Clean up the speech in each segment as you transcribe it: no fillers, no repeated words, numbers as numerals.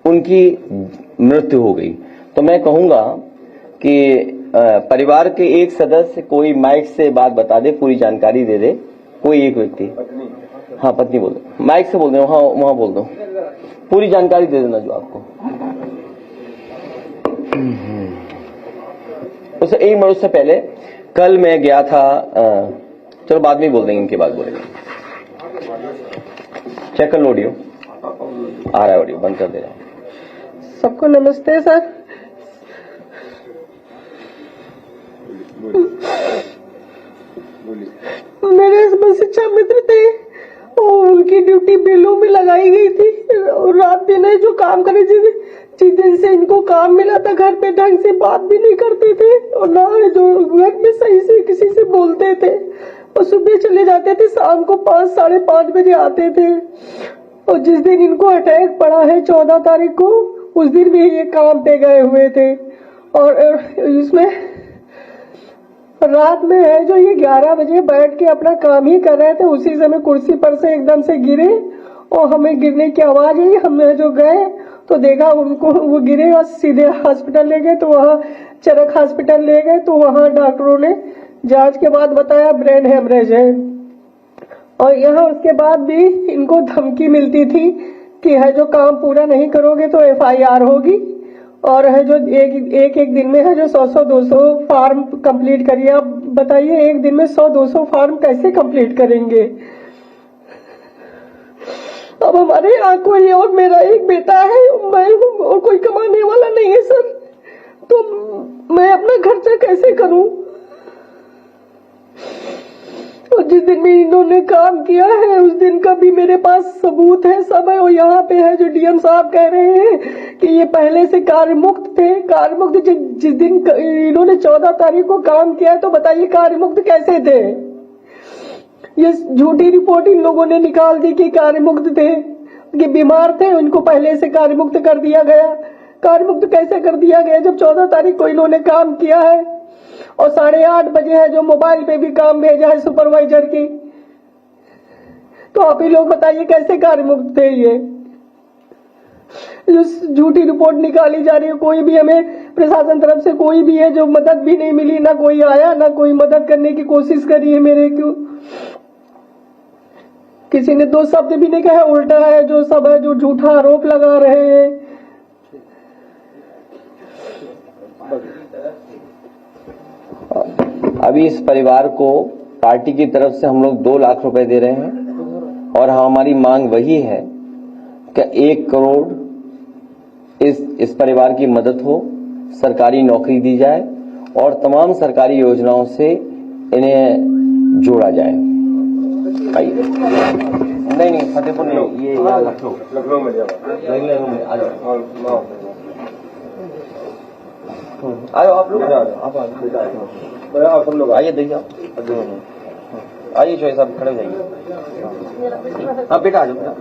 उनकी मृत्यु हो गई। तो मैं कहूंगा कि परिवार के एक सदस्य कोई माइक से बात बता दे, पूरी जानकारी दे दे, कोई एक व्यक्ति। हाँ, पत्नी बोल दो, माइक से बोल दो, वहां बोल दो, पूरी जानकारी दे देना जो आपको। उससे एक मिनट से पहले कल मैं गया था, चलो बाद में बोल देंगे, इनके बाद बोलेंगे। चेक कर लो ऑडियो, आ रहा है ऑडियो, बंद कर दे रहा हूं। सबको नमस्ते सर। मेरे बस शिक्षा मित्र थे और उनकी ड्यूटी बेलों में लगाई गई थी और रात दिन जो काम करे, जिस दिन से इनको काम मिला था घर पे ढंग से बात भी नहीं करते थे और ना जो घर में सही से किसी से बोलते थे और सुबह चले जाते थे, शाम को 5 साढ़े 5 बजे आते थे। और जिस दिन इनको अटैक पड़ा है 14 तारीख को, उस दिन भी ये काम पे गए हुए थे और इसमें रात में है जो ये 11 बजे बैठ के अपना काम ही कर रहे थे, उसी समय कुर्सी पर से एकदम से गिरे और हमें गिरने की आवाज आई। हम जो गए तो देखा उनको, वो गिरे और सीधे हॉस्पिटल ले गए। तो वहाँ चरक हॉस्पिटल ले गए तो वहाँ डॉक्टरों ने जांच के बाद बताया ब्रेन हेमरेज है। और यहाँ उसके बाद भी इनको धमकी मिलती थी कि है जो काम पूरा नहीं करोगे तो FIR होगी और है जो एक दिन में है जो 100-200 फार्म कंप्लीट करिए। आप बताइए एक दिन में 100-200 फार्म कैसे कंप्लीट करेंगे? अब हमारे यहाँ कोई और मेरा एक बेटा है, मैं हूँ और कोई कमाने वाला नहीं है सर, तो मैं अपना खर्चा कैसे करूं? और जिस दिन भी इन्होंने काम किया है उस दिन का भी मेरे पास सबूत है, सब है। और यहाँ पे है जो DM साहब कह रहे हैं कि ये पहले से कार्य मुक्त थे। कार्य मुक्त जिस दिन इन्होंने 14 तारीख को काम किया तो बताइए कार्य मुक्त कैसे थे? ये झूठी रिपोर्ट इन लोगों ने निकाल दी कि कार्य मुक्त थे, कि बीमार थे, उनको पहले से कार्य मुक्त कर दिया गया। कार्य मुक्त कैसे कर दिया गया जब 14 तारीख को इन्होंने काम किया है और 8:30 बजे है जो मोबाइल पे भी काम भेजा है सुपरवाइजर की? तो आप ही लोग बताइए कैसे कार्य मुक्त थे ये? जो झूठी रिपोर्ट निकाली जा रही है, कोई भी हमें प्रशासन तरफ से कोई भी है जो मदद भी नहीं मिली, ना कोई आया, ना कोई मदद करने की कोशिश करी है मेरे को। किसी ने 2 शब्द भी नहीं कहा, उल्टा है जो सब है जो झूठा आरोप लगा रहे हैं। अभी इस परिवार को पार्टी की तरफ से हम लोग 2 लाख रुपए दे रहे हैं और हमारी मांग वही है कि 1 करोड़ इस परिवार की मदद हो, सरकारी नौकरी दी जाए और तमाम सरकारी योजनाओं से इन्हें जोड़ा जाए। नहीं फतेहपुर नहीं, ये लखनऊ में आओ आप लोग, आप सब लोग आइए, देखिए आइए, चौधरी साहब खड़े हो जाइए। हाँ बेटा आ जाओ, बेटा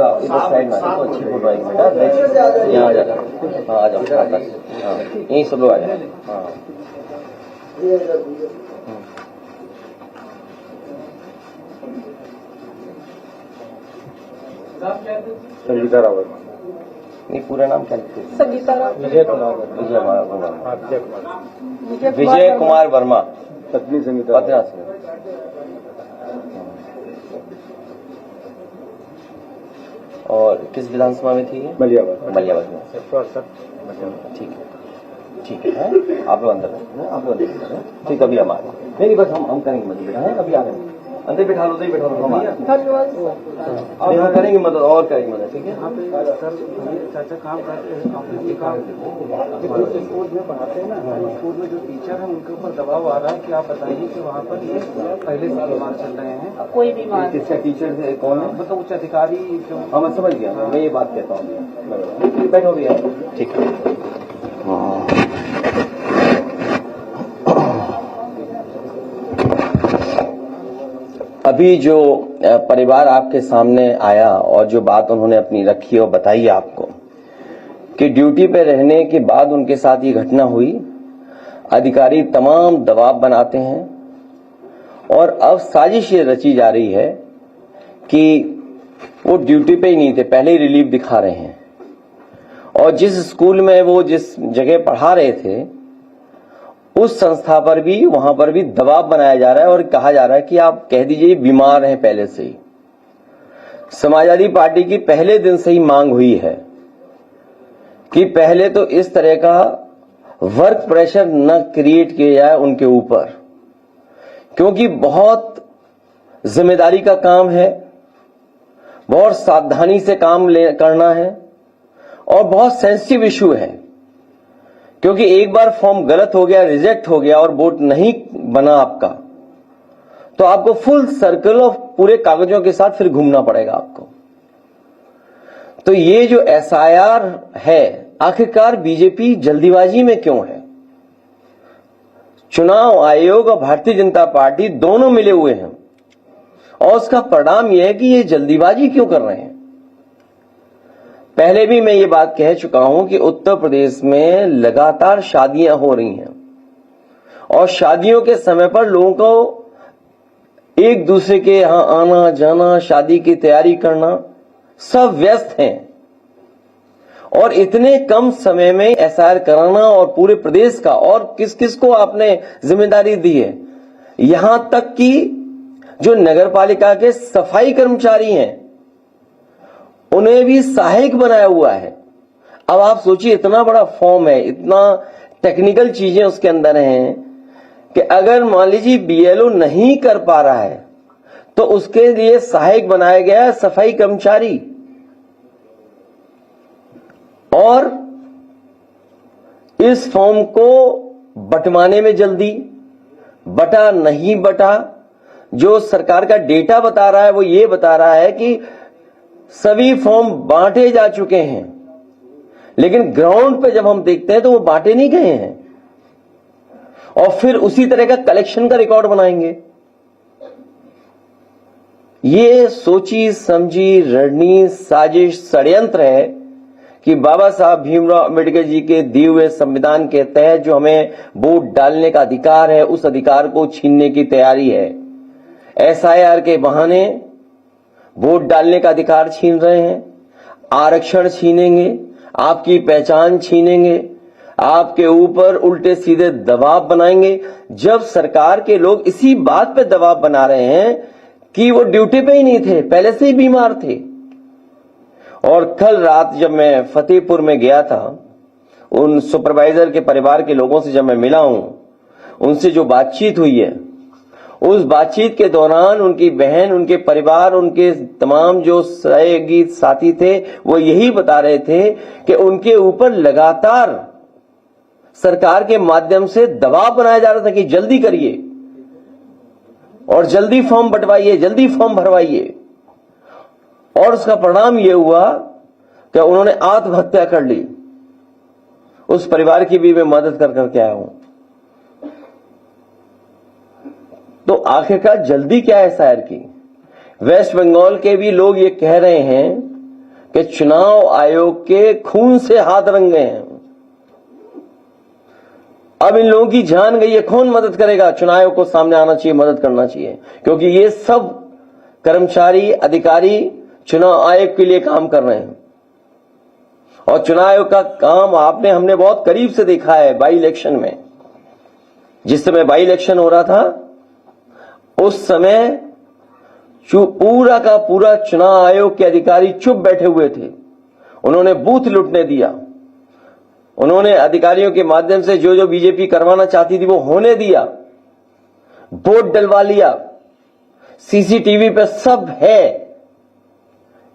इधर साइड में अच्छी फोटो आएगी बेटा, यहाँ आ जाओ। हाँ आ जाओ, हाँ यहीं सब लोग आ जाए। हाँ संगीता रावत। नहीं पूरा नाम क्या लिखते? संगीता रावत। विजय कुमार वर्मा। पत्नी संगीता। पत्नी से और किस विधानसभा में थी? मलियाबाद में। ठीक है, आप लोग अंदर हैं, आप लोग अंदर। ठीक, अभी हम आ रहे हैं। नहीं बस हम करेंगे मदद बेटा, है अभी आ रहे हैं, अंदर बैठा लो, नहीं बैठा लो, हम आ रहे हैं। धन्यवाद। यहाँ करेंगे मदद और करेंगे मदद, ठीक है? चाचा काम करते हैं, स्कूल में पढ़ाते हैं ना, स्कूल में जो टीचर है उनके ऊपर दबाव आ रहा है कि आप बताइए कि वहाँ पर ये पहले से बीमार चल रहे हैं। कोई बीमार? किसका टीचर है, कौन है? मतलब उच्च अधिकारी जो। हाँ मैं समझ गया, मैं ये बात कहता हूँ। बैठो भैया, ठीक है। अभी जो परिवार आपके सामने आया और जो बात उन्होंने अपनी रखी और बताई आपको कि ड्यूटी पे रहने के बाद उनके साथ ये घटना हुई, अधिकारी तमाम दबाव बनाते हैं और अब साजिश ये रची जा रही है कि वो ड्यूटी पे ही नहीं थे, पहले ही रिलीफ दिखा रहे हैं, और जिस स्कूल में वो जिस जगह पढ़ा रहे थे उस संस्था पर भी, वहां पर भी दबाव बनाया जा रहा है और कहा जा रहा है कि आप कह दीजिए बीमार हैं पहले से ही। समाजवादी पार्टी की पहले दिन से ही मांग हुई है कि पहले तो इस तरह का वर्क प्रेशर न क्रिएट किया जाए उनके ऊपर, क्योंकि बहुत जिम्मेदारी का काम है, बहुत सावधानी से काम करना है और बहुत सेंसिटिव इशू है, क्योंकि एक बार फॉर्म गलत हो गया, रिजेक्ट हो गया और वोट नहीं बना आपका, तो आपको फुल सर्कल ऑफ पूरे कागजों के साथ फिर घूमना पड़ेगा आपको। तो ये जो एसआईआर है, आखिरकार बीजेपी जल्दीबाजी में क्यों है? चुनाव आयोग और भारतीय जनता पार्टी दोनों मिले हुए हैं और उसका परिणाम यह है कि ये जल्दीबाजी क्यों कर रहे हैं। पहले भी मैं ये बात कह चुका हूं कि उत्तर प्रदेश में लगातार शादियां हो रही हैं और शादियों के समय पर लोगों को एक दूसरे के यहां आना जाना, शादी की तैयारी करना, सब व्यस्त हैं और इतने कम समय में एसआईआर कराना और पूरे प्रदेश का, और किस किस को आपने जिम्मेदारी दी है, यहां तक कि जो नगर पालिका के सफाई कर्मचारी हैं उन्हें भी सहायक बनाया हुआ है। अब आप सोचिए, इतना बड़ा फॉर्म है, इतना टेक्निकल चीजें उसके अंदर हैं कि अगर मान लीजिए बीएलओ नहीं कर पा रहा है तो उसके लिए सहायक बनाया गया है सफाई कर्मचारी। और इस फॉर्म को बंटवाने में जल्दी, बटा नहीं बटा, जो सरकार का डेटा बता रहा है वो ये बता रहा है कि सभी फॉर्म बांटे जा चुके हैं, लेकिन ग्राउंड पे जब हम देखते हैं तो वो बांटे नहीं गए हैं और फिर उसी तरह का कलेक्शन का रिकॉर्ड बनाएंगे। ये सोची समझी रणनीति, साजिश, षड्यंत्र है कि बाबा साहब भीमराव अंबेडकर जी के दिए हुए संविधान के तहत जो हमें वोट डालने का अधिकार है, उस अधिकार को छीनने की तैयारी है। एसआईआर के बहाने वोट डालने का अधिकार छीन रहे हैं, आरक्षण छीनेंगे, आपकी पहचान छीनेंगे, आपके ऊपर उल्टे सीधे दबाव बनाएंगे। जब सरकार के लोग इसी बात पे दबाव बना रहे हैं कि वो ड्यूटी पे ही नहीं थे, पहले से ही बीमार थे। और कल रात जब मैं फतेहपुर में गया था, उन सुपरवाइजर के परिवार के लोगों से जब मैं मिला हूं, उनसे जो बातचीत हुई है, उस बातचीत के दौरान उनकी बहन, उनके परिवार, उनके तमाम जो सहयोगी साथी थे वो यही बता रहे थे कि उनके ऊपर लगातार सरकार के माध्यम से दबाव बनाया जा रहा था कि जल्दी करिए और जल्दी फॉर्म बंटवाइए, जल्दी फॉर्म भरवाइए। और उसका परिणाम यह हुआ कि उन्होंने आत्महत्या कर ली। उस परिवार की भी मैं मदद कर करके आया हूं। तो आखिरकार जल्दी क्या है एसआईआर की? वेस्ट बंगाल के भी लोग ये कह रहे हैं कि चुनाव आयोग के खून से हाथ रंगे हैं। अब इन लोगों की जान गई है, कौन मदद करेगा? चुनाव आयोग को सामने आना चाहिए, मदद करना चाहिए, क्योंकि ये सब कर्मचारी, अधिकारी चुनाव आयोग के लिए काम कर रहे हैं। और चुनाव आयोग का काम हमने बहुत करीब से देखा है बाई इलेक्शन में। जिस समय बाई इलेक्शन हो रहा था उस समय पूरा का पूरा चुनाव आयोग के अधिकारी चुप बैठे हुए थे। उन्होंने बूथ लूटने दिया, उन्होंने अधिकारियों के माध्यम से जो जो बीजेपी करवाना चाहती थी वो होने दिया, वोट डलवा लिया। सीसीटीवी पे सब है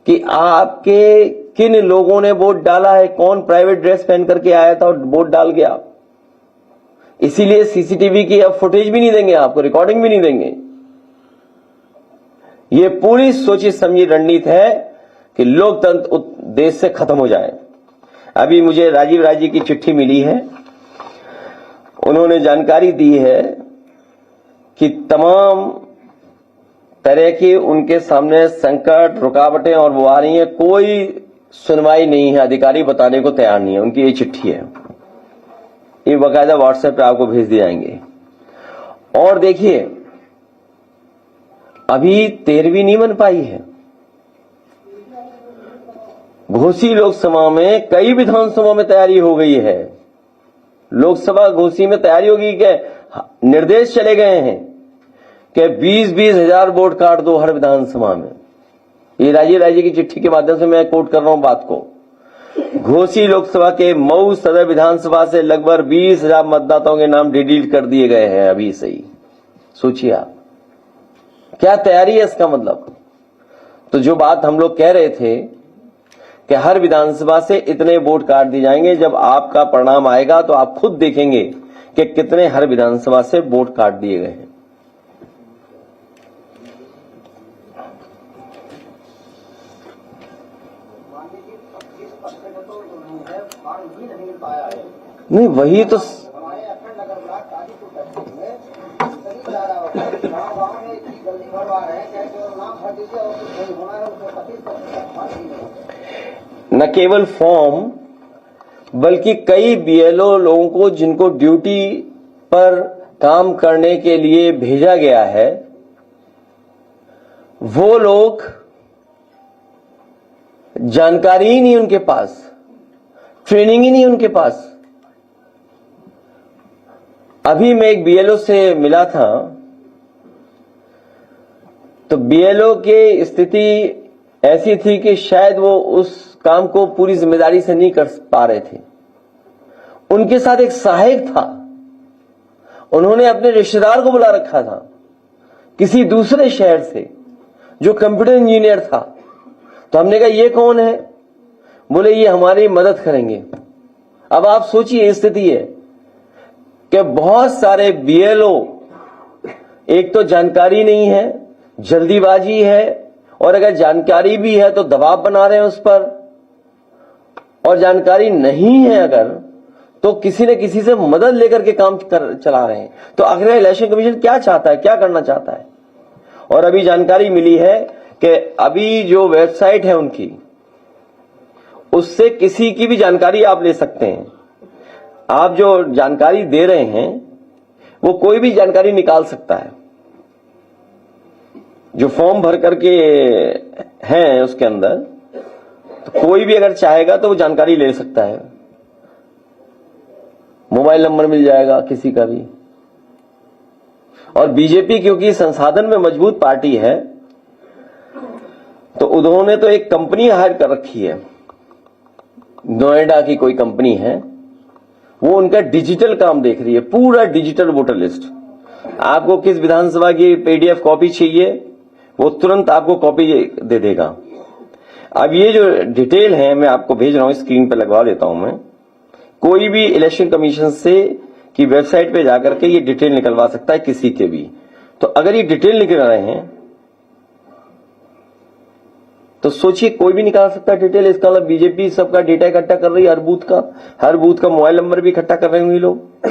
कि आपके किन लोगों ने वोट डाला है, कौन प्राइवेट ड्रेस पहन करके आया था और वोट डाल गया। इसीलिए सीसीटीवी की अब फुटेज भी नहीं देंगे आपको, रिकॉर्डिंग भी नहीं देंगे। ये पूरी सोची समझी रणनीति है कि लोकतंत्र देश से खत्म हो जाए। अभी मुझे राजीव राय जी की चिट्ठी मिली है, उन्होंने जानकारी दी है कि तमाम तरह की उनके सामने संकट, रुकावटें और वो आ रही हैं, कोई सुनवाई नहीं है, अधिकारी बताने को तैयार नहीं है। उनकी ये चिट्ठी है, ये बाकायदा व्हाट्सएप पे आपको भेज दिए जाएंगे। और देखिए, अभी 13वीं नहीं बन पाई है, घोसी लोकसभा में कई विधानसभा में तैयारी हो गई है। लोकसभा घोसी में तैयारी होगी कि निर्देश चले गए हैं कि 20-20 हजार वोट काट दो हर विधानसभा में। ये राज्य की चिट्ठी के माध्यम से मैं कोट कर रहा हूं बात को। घोसी लोकसभा के मऊ सदर विधानसभा से लगभग 20 हजार मतदाताओं के नाम डिलीट कर दिए गए हैं अभी से ही। सोचिए आप क्या तैयारी है इसका मतलब। तो जो बात हम लोग कह रहे थे कि हर विधानसभा से इतने वोट काट दिए जाएंगे, जब आपका परिणाम आएगा तो आप खुद देखेंगे कि कितने हर विधानसभा से वोट काट दिए गए हैं। नहीं वही तो न केवल फॉर्म बल्कि कई बीएलओ लोगों को जिनको ड्यूटी पर काम करने के लिए भेजा गया है, वो लोग जानकारी ही नहीं उनके पास, ट्रेनिंग ही नहीं उनके पास। अभी मैं एक बीएलओ से मिला था तो बीएलओ की स्थिति ऐसी थी कि शायद वो उस काम को पूरी जिम्मेदारी से नहीं कर पा रहे थे। उनके साथ एक सहायक था, उन्होंने अपने रिश्तेदार को बुला रखा था किसी दूसरे शहर से जो कंप्यूटर इंजीनियर था। तो हमने कहा ये कौन है? बोले ये हमारी मदद करेंगे। अब आप सोचिए स्थिति है कि बहुत सारे बीएलओ, एक तो जानकारी नहीं है, जल्दीबाजी है, और अगर जानकारी भी है तो दबाव बना रहे हैं उस पर, और जानकारी नहीं है अगर तो किसी न किसी से मदद लेकर के काम चला रहे हैं। तो आखिर इलेक्शन कमीशन क्या चाहता है, क्या करना चाहता है? और अभी जानकारी मिली है कि अभी जो वेबसाइट है उनकी, उससे किसी की भी जानकारी आप ले सकते हैं। आप जो जानकारी दे रहे हैं वो कोई भी जानकारी निकाल सकता है। जो फॉर्म भर करके हैं उसके अंदर, तो कोई भी अगर चाहेगा तो वो जानकारी ले सकता है। मोबाइल नंबर मिल जाएगा किसी का भी। और बीजेपी क्योंकि संसाधन में मजबूत पार्टी है, तो उन्होंने तो एक कंपनी हायर कर रखी है, नोएडा की कोई कंपनी है, वो उनका डिजिटल काम देख रही है, पूरा डिजिटल वोटर लिस्ट। आपको किस विधानसभा की पीडीएफ कॉपी चाहिए, वो तुरंत आपको कॉपी दे देगा। अब ये जो डिटेल है मैं आपको भेज रहा हूं, स्क्रीन पे लगवा देता हूं मैं। कोई भी इलेक्शन कमीशन से की वेबसाइट पे जाकर के ये डिटेल निकलवा सकता है किसी के भी। तो अगर ये डिटेल निकल रहे हैं तो सोचिए कोई भी निकाल सकता है डिटेल। इसका मतलब बीजेपी सबका डेटा इकट्ठा कर रही है, हर बूथ का मोबाइल नंबर भी इकट्ठा कर रहे होंगे लोग।